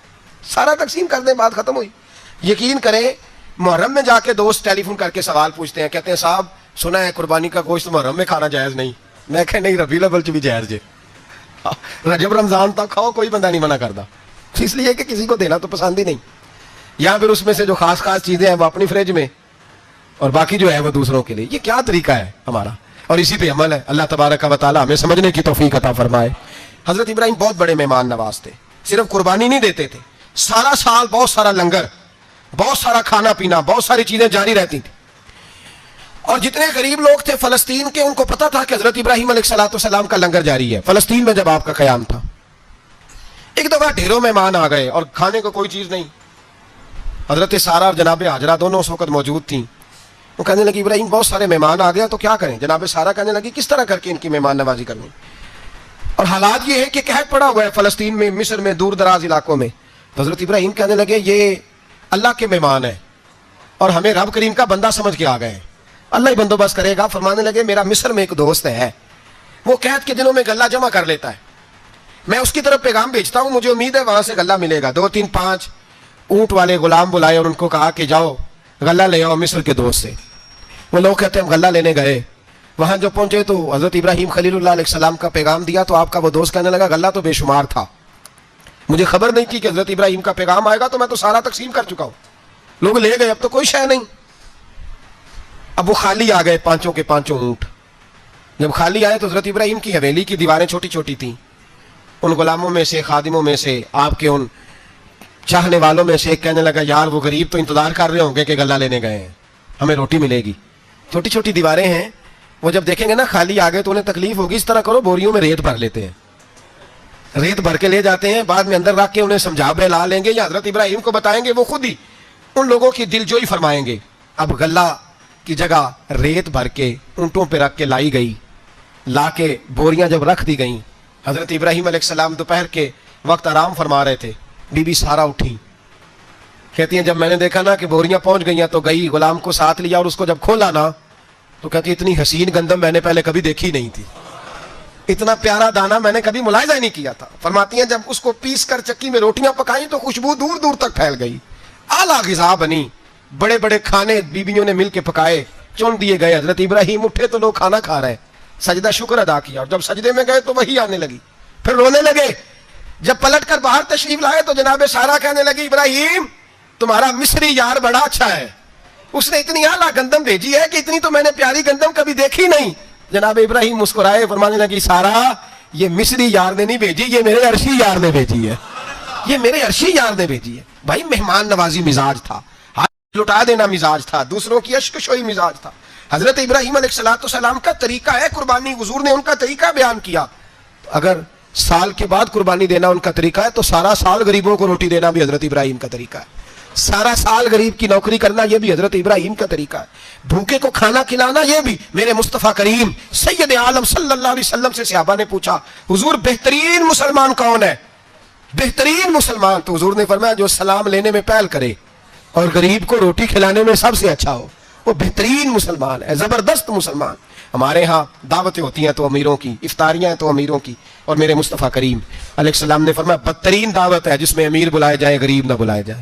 سارا تقسیم کر دیں, بات ختم ہوئی. یقین کریں, محرم میں جا کے دوست ٹیلی فون کر کے سوال پوچھتے ہیں, کہتے ہیں صاحب سنا ہے قربانی کا گوشت محرم میں کھانا جائز نہیں. میں کہ نہیں, ربیع الاول بھی جائز جے, رجب رمضان تک کھاؤ, کوئی بندہ نہیں منع کرتا. اس لیے کہ کسی کو دینا تو پسند ہی نہیں, یا پھر اس میں سے جو خاص چیزیں ہیں وہ اپنی فریج میں, اور باقی جو ہے وہ دوسروں کے لیے. یہ کیا طریقہ ہے ہمارا, اور اسی پہ عمل ہے. اللہ تبارک و تعالی ہمیں سمجھنے کی توفیق عطا فرمائے. حضرت ابراہیم بہت بڑے مہمان نواز تھے. صرف قربانی نہیں دیتے تھے, سارا سال بہت سارا لنگر, بہت سارا کھانا پینا, بہت ساری چیزیں جاری رہتی تھی. اور جتنے غریب لوگ تھے فلسطین کے, ان کو پتا تھا کہ حضرت ابراہیم علیہ السلام کا لنگر جاری ہے. فلسطین میں جب آپ کا قیام تھا, ایک دفعہ ڈھیروں مہمان آ گئے اور کھانے کو کوئی چیز نہیں. حضرت سارہ اور جناب حاجرہ دونوں اس وقت موجود تھیں. وہ کہنے لگی ابراہیم بہت سارے مہمان آ گیا تو کیا کریں؟ جناب سارہ کہنے لگی کس طرح کر کے ان کی مہمان نوازی کرنی. اور حالات یہ ہے کہ قحط پڑا ہوا ہے فلسطین میں, مصر میں, دور دراز علاقوں میں. حضرت ابراہیم کہنے لگے یہ اللہ کے مہمان ہیں اور ہمیں رب کریم کا بندہ سمجھ کے آ گئے ہیں, اللہ ہی بندوبست کرے گا. فرمانے لگے میرا مصر میں ایک دوست ہے, وہ قحط کے دنوں میں غلہ جمع کر لیتا ہے, میں اس کی طرف پیغام بھیجتا ہوں, مجھے امید ہے وہاں سے غلہ ملے گا. 2 3 5 اونٹ والے غلام بلائے اور ان کو کہا کہ جاؤ غلہ لے آؤ مصر کے دوست سے. وہ لوگ کہتے ہیں ہم غلہ لینے گئے, وہاں جو پہنچے تو حضرت ابراہیم خلیل اللہ علیہ السلام کا پیغام دیا, تو آپ کا وہ دوست کہنے لگا غلہ تو بے شمار تھا, مجھے خبر نہیں تھی کہ حضرت ابراہیم کا پیغام آئے گا, تو میں تو سارا تقسیم کر چکا ہوں. لوگ لے گئے, اب تو کوئی شے نہیں. اب وہ خالی آ گئے 5 کے 5 اونٹ. جب خالی آئے تو حضرت ابراہیم کی حویلی کی دیواریں چھوٹی چھوٹی تھیں. ان غلاموں میں سے, خادموں میں سے, آپ کے ان چاہنے والوں میں سے ایک کہنے لگا یار وہ غریب تو انتظار کر رہے ہوں گے کہ غلہ لینے گئے ہیں, ہمیں روٹی ملے گی. چھوٹی چھوٹی دیواریں ہیں, وہ جب دیکھیں گے نا خالی آ گئے تو انہیں تکلیف ہوگی. اس طرح کرو بوریوں میں ریت بھر لیتے ہیں, ریت بھر کے لے جاتے ہیں, بعد میں اندر رکھ کے انہیں سمجھا بہلا لیں گے, یا حضرت ابراہیم کو بتائیں گے, وہ خود ہی ان لوگوں کی دل جوئی فرمائیں گے. اب غلہ کی جگہ ریت بھر کے اونٹوں پہ رکھ کے لائی گئی. لا کے بوریاں جب رکھ دی گئیں, حضرت ابراہیم علیہ السلام دوپہر کے وقت آرام فرما رہے تھے. بی بی سارا اٹھی, کہتی ہیں جب میں نے دیکھا نا کہ بوریاں پہنچ گئی ہیں تو گئی, غلام کو ساتھ لیا اور اس کو جب کھولا نا تو کہتی اتنی حسین گندم میں نے پہلے کبھی دیکھی نہیں تھی, اتنا پیارا دانا میں نے کبھی ملاحظہ ہی نہیں کیا تھا. فرماتی ہیں جب اس کو پیس کر چکی میں روٹیاں پکائیں تو خوشبو دور دور تک پھیل گئی, اعلیٰ غذا بنی. بڑے بڑے کھانے بیویوں نے مل کے پکائے, چن دیے گئے. حضرت ابراہیم اٹھے تو لوگ کھانا کھا رہے, سجدہ شکر ادا کیا, اور جب سجدے میں گئے تو وہی آنے لگی, پھر رونے لگے. جب پلٹ کر باہر تشریف لائے تو جناب سارہ کہنے لگی ابراہیم تمہارا مصری یار بڑا اچھا ہے, اس نے اتنی اعلیٰ گندم بھیجی ہے کہ اتنی تو میں نے پیاری گندم کبھی دیکھی نہیں. جناب ابراہیم مسکرائے, فرمانے لگی سارہ یہ مصری یار نے نہیں بھیجی, یہ میرے عرشی یار نے بھیجی ہے, یہ میرے عرشی یار نے بھیجی ہے. بھائی مہمان نوازی مزاج تھا, ہاتھ لٹا دینا مزاج تھا, دوسروں کی اشک شوئی مزاج تھا. حضرت ابراہیم علیہ السلام کا طریقہ ہے قربانی, حضور نے ان کا طریقہ بیان کیا. اگر سال کے بعد قربانی دینا ان کا طریقہ ہے تو سارا سال غریبوں کو روٹی دینا بھی حضرت ابراہیم کا طریقہ ہے. سارا سال غریب کی نوکری کرنا یہ بھی حضرت ابراہیم کا طریقہ ہے. بھوکے کو کھانا کھلانا یہ بھی. میرے مصطفیٰ کریم سید عالم صلی اللہ علیہ وسلم سے صحابہ نے پوچھا حضور بہترین مسلمان کون ہے؟ بہترین مسلمان, تو حضور نے فرمایا جو سلام لینے میں پہل کرے اور غریب کو روٹی کھلانے میں سب سے اچھا ہو, وہ بہترین مسلمان ہے, زبردست مسلمان. ہمارے ہاں دعوتیں ہوتی ہیں تو امیروں کی, افطاریاں ہیں تو امیروں کی, اور میرے مصطفیٰ کریم علیہ السلام نے فرمایا بدترین دعوت ہے جس میں امیر بلائے جائے غریب نہ بلائے جائے.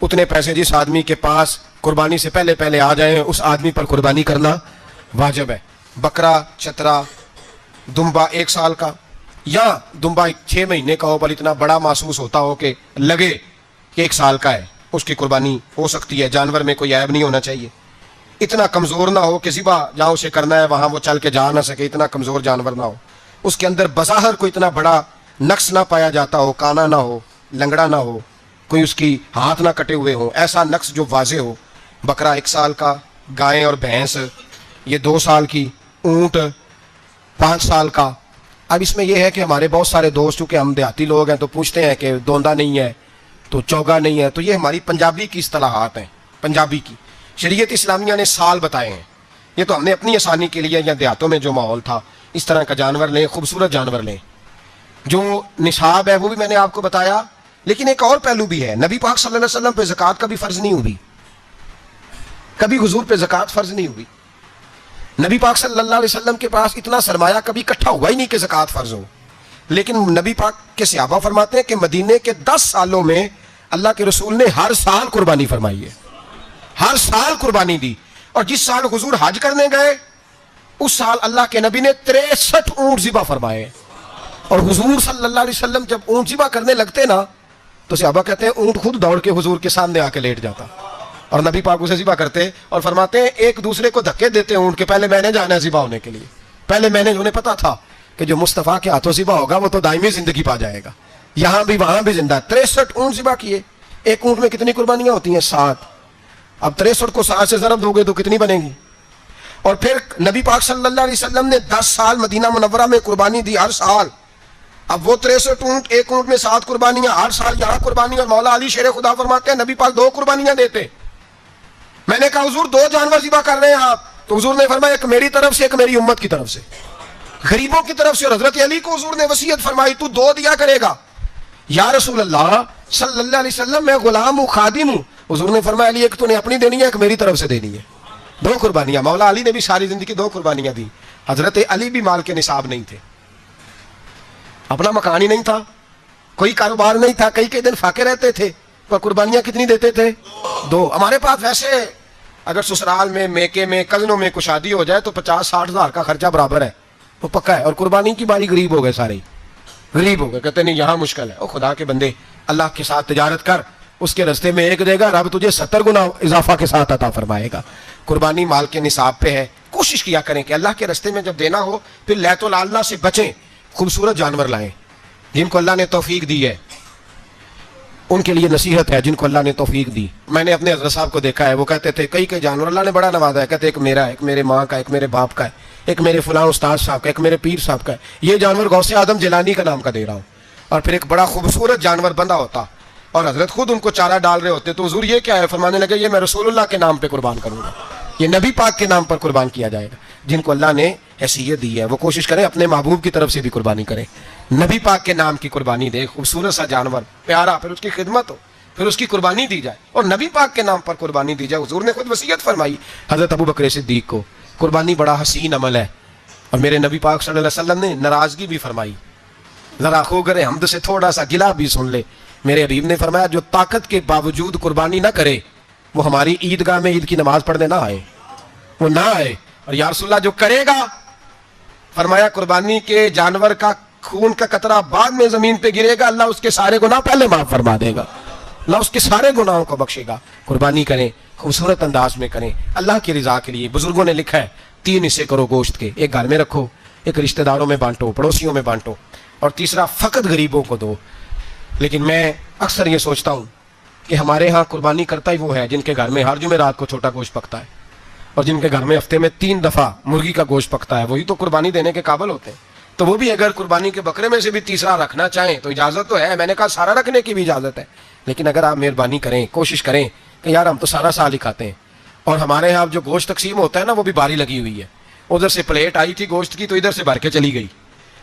اتنے پیسے جس آدمی کے پاس قربانی سے پہلے پہلے آ جائیں اس آدمی پر قربانی کرنا واجب ہے. بکرا، چترا، دمبا 1 سال کا یا دمبا 6 مہینے کا ہو پر اتنا بڑا محسوس ہوتا ہو کہ لگے کہ 1 سال کا ہے، اس کی قربانی ہو سکتی ہے. جانور میں کوئی عیب نہیں ہونا چاہیے، اتنا کمزور نہ ہو کہ ذبح جہاں اسے کرنا ہے وہاں وہ چل کے جا نہ سکے، اتنا کمزور جانور نہ ہو، اس کے اندر بظاہر کوئی اتنا بڑا نقص نہ پایا جاتا ہو، کانا نہ ہو، لنگڑا نہ ہو، کوئی اس کی ہاتھ نہ کٹے ہوئے ہوں، ایسا نقص جو واضح ہو. بکرا 1 سال کا، گائیں اور بھینس یہ 2 سال کی، اونٹ 5 سال کا. اب اس میں یہ ہے کہ ہمارے بہت سارے دوست چونکہ ہم دیہاتی لوگ ہیں تو پوچھتے ہیں کہ دوندا نہیں ہے تو چوگا نہیں ہے، تو یہ ہماری پنجابی کی اصطلاحات ہیں. پنجابی کی شریعت اسلامیہ نے سال بتائے ہیں، یہ تو ہم نے اپنی آسانی کے لیے، یا دیہاتوں میں جو ماحول تھا اس طرح کا جانور لیں، خوبصورت جانور لیں. جو نصاب ہے وہ بھی میں نے آپ کو بتایا، لیکن ایک اور پہلو بھی ہے. نبی پاک صلی اللہ علیہ وسلم پہ زکوٰۃ کبھی فرض نہیں ہوئی، کبھی حضور پہ زکوٰۃ فرض نہیں ہوئی. نبی پاک صلی اللہ علیہ وسلم کے پاس اتنا سرمایہ کبھی اکٹھا ہوا ہی نہیں کہ زکوٰۃ فرض ہو. لیکن نبی پاک کے صحابہ فرماتے ہیں کہ مدینے کے 10 سالوں میں اللہ کے رسول نے ہر سال قربانی فرمائی ہے، ہر سال قربانی دی. اور جس سال حضور حج کرنے گئے اس سال اللہ کے نبی نے 63 اونٹ ذبح فرمائے. اور حضور صلی اللہ علیہ وسلم جب اونٹ ذبح کرنے لگتے نا تو صحابہ کہتے ہیں اونٹ خود دوڑ کے حضور کے سامنے آ کے لیٹ جاتا، اور نبی پاک اسے ذبح کرتے اور فرماتے ہیں ایک دوسرے کو دھکے دیتے اونٹ کے، پہلے میں نے جانا ہے ذبح ہونے کے لیے، پہلے میں نے، انہیں پتا تھا کہ جو مصطفیٰ کے ہاتھوں ذبح ہوگا وہ تو دائمی زندگی پا جائے گا، یہاں بھی وہاں بھی زندہ. 63 اونٹ ذبح کیے. ایک اونٹ میں کتنی قربانیاں ہوتی ہیں؟ 7. اب 63 کو 7 سے ضرب دو گے تو کتنی بنے گی؟ اور پھر نبی پاک صلی اللہ علیہ وسلم نے 10 سال مدینہ منورہ میں قربانی دی، ہر سال. اب وہ 63 اونٹ، ایک اونٹ میں 7 قربانیاں، ہر سال یہاں قربانی. اور مولا علی شیر خدا فرماتے ہیں نبی پاک 2 قربانیاں دیتے. میں نے کہا حضور 2 جانور ذبح کر رہے ہیں آپ، تو حضور نے فرمایا ایک میری طرف سے ایک میری امت کی طرف سے، غریبوں کی طرف سے. اور حضرت علی کو حضور نے وصیت فرمائی تو 2 دیا کرے گا. یا رسول اللہ صلی اللہ علیہ وسلم میں غلام ہوں، خادم ہوں. حضور نے فرمایا علی ایک تو نے اپنی دینی ہے، ایک میری طرف سے دینی ہے. 2 قربانیاں. مولا علی نے بھی ساری زندگی 2 قربانیاں دی. حضرت علی بھی مال کے نصاب نہیں تھے، اپنا مکان ہی نہیں تھا، کوئی کاروبار نہیں تھا، کئی دن فاقے رہتے تھے، پر قربانیاں کتنی دیتے تھے؟ 2. ہمارے پاس ویسے اگر سسرال میں، میکے میں، کزنوں میں کچھ شادی ہو جائے تو 50-60 ہزار کا خرچہ برابر ہے، وہ پکا ہے. اور قربانی کی باری غریب ہو گئے، سارے غریب ہو گئے، کہتے نہیں یہاں مشکل ہے. او خدا کے بندے، اللہ کے ساتھ تجارت کر، اس کے رستے میں 1 دے گا، رب تجھے 70 گنا اضافہ کے ساتھ عطا فرمائے گا. قربانی مال کے نصاب پہ ہے. کوشش کیا کریں کہ اللہ کے رستے میں جب دینا ہو پھر لیت العلہ سے بچیں، خوبصورت جانور لائیں جن کو اللہ نے توفیق دی ہے. ان کے لیے نصیحت ہے جن کو اللہ نے توفیق دی. میں نے اپنے حضرت صاحب کو دیکھا ہے، وہ کہتے تھے کئی جانور اللہ نے بڑا نوازا ہے، کہتے ایک میرا ہے، ایک میرے ماں کا، ایک میرے باپ کا ہے، ایک میرے فلاں استاد صاحب کا، ایک میرے پیر صاحب کا ہے. یہ جانور غوث اعظم جیلانی کا نام کا دے رہا ہوں. اور پھر ایک بڑا خوبصورت جانور بندہ ہوتا اور حضرت خود ان کو چارہ ڈال رہے ہوتے تو حضور یہ کیا ہے؟ فرمانے لگے یہ میں رسول اللہ کے نام پہ قربان کروں گا، یہ نبی پاک کے نام پر قربان کیا جائے گا. جن کو اللہ نے حیثیت دی ہے وہ کوشش کریں اپنے محبوب کی طرف سے بھی قربانی کریں، نبی پاک کے نام کی قربانی دے. خوبصورت سا جانور پیارا، پھر اس کی خدمت ہو، پھر اس کی قربانی دی جائے اور نبی پاک کے نام پر قربانی دی جائے. حضور نے خود وصیت فرمائی حضرت ابو بکر صدیق کو، قربانی بڑا حسین عمل ہے. اور میرے نبی پاک صلی اللہ علیہ وسلم نے ناراضگی بھی فرمائی، ذرا خوگر حمد سے تھوڑا سا گلا بھی سن لے. میرے حبیب نے فرمایا جو طاقت کے باوجود قربانی نہ کرے وہ ہماری عیدگاہ میں عید کی نماز پڑھنے نہ آئے، وہ نہ آئے. اور یا رسول اللہ جو کرے گا، فرمایا قربانی کے جانور کا خون کا قطرہ بعد میں زمین پہ گرے گا، اللہ اس کے سارے گناہ پہلے معاف فرما دے گا، اللہ اس کے سارے گناہوں کو بخشے گا. قربانی کریں، خوبصورت انداز میں کریں اللہ کی رضا کے لیے. بزرگوں نے لکھا ہے 3 حصے کرو گوشت کے، ایک گھر میں رکھو، ایک رشتہ داروں میں بانٹو، پڑوسیوں میں بانٹو، اور تیسرا فقط غریبوں کو دو. لیکن میں اکثر یہ سوچتا ہوں کہ ہمارے ہاں قربانی کرتا ہی وہ ہے جن کے گھر میں ہر جمعرات کو چھوٹا گوشت پکتا ہے، اور جن کے گھر میں ہفتے میں 3 دفعہ مرغی کا گوشت پکتا ہے، وہی تو قربانی دینے کے قابل ہوتے ہیں. تو وہ بھی اگر قربانی کے بکرے میں سے بھی تیسرا رکھنا چاہیں تو اجازت تو ہے. میں نے کہا سارا رکھنے کی بھی اجازت ہے، لیکن اگر آپ مہربانی کریں، کوشش کریں کہ یار ہم تو سارا سال ہی کھاتے ہیں، اور ہمارے یہاں جو گوشت تقسیم ہوتا ہے نا وہ بھی باری لگی ہوئی ہے. ادھر سے پلیٹ آئی تھی گوشت کی تو ادھر سے بھر کے چلی گئی.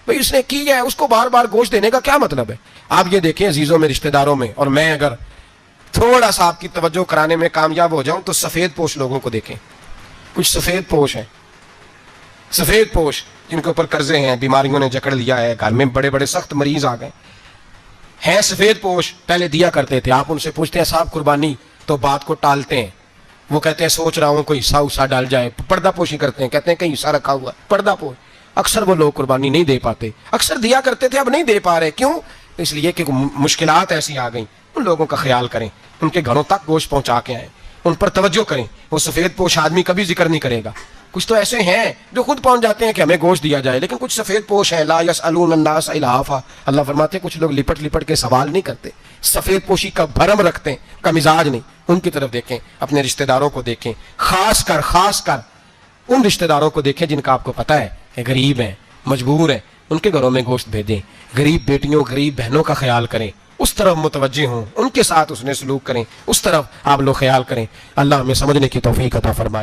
بھئی اس نے کی ہے، اس کو بار بار گوشت دینے کا کیا مطلب ہے؟ آپ یہ دیکھیں عزیزوں میں، رشتہ داروں میں، اور میں اگر تھوڑا سا آپ کی توجہ کرانے میں کامیاب ہو جاؤں تو سفید پوش لوگوں کو دیکھیں. کچھ سفید پوش ہیں، سفید پوش جن کے اوپر قرضے ہیں، بیماریوں نے جکڑ لیا ہے، گھر میں بڑے بڑے سخت مریض آ گئے. ہیں سفید پوش پہلے دیا کرتے تھے، آپ ان سے پوچھتے ہیں صاحب قربانی، تو بات کو ٹالتے ہیں، وہ کہتے ہیں سوچ رہا ہوں کوئی حصہ اسا ڈال جائے، پردہ پوشی کرتے ہیں، کہتے ہیں کہیں حصہ رکھا ہوا پردہ پوش. اکثر وہ لوگ قربانی نہیں دے پاتے، اکثر دیا کرتے تھے اب نہیں دے پا رہے. کیوں؟ اس لیے کہ مشکلات ایسی آ گئیں. ان لوگوں کا خیال کریں، ان کے گھروں تک گوشت پہنچا کے آئیں، ان پر توجہ کریں. وہ سفید پوش آدمی کبھی ذکر نہیں کرے گا. کچھ تو ایسے ہیں جو خود پہنچ جاتے ہیں کہ ہمیں گوشت دیا جائے، لیکن کچھ سفید پوش ہیں لا یسألون الناس الہافا. اللہ فرماتے ہیں کچھ لوگ لپٹ لپٹ کے سوال نہیں کرتے، سفید پوشی کا بھرم رکھتے ہیں، کا مزاج نہیں. ان کی طرف دیکھیں، اپنے رشتہ داروں کو دیکھیں، خاص کر ان رشتہ داروں کو دیکھیں جن کا آپ کو پتہ ہے کہ غریب ہیں، مجبور ہیں، ان کے گھروں میں گوشت بھیجیں. غریب بیٹیوں، غریب بہنوں کا خیال کریں، اس طرف متوجہ ہوں، ان کے ساتھ اس نے سلوک کریں، اس طرف آپ لوگ خیال کریں. اللہ ہمیں سمجھنے کی توفیق عطا فرمائے.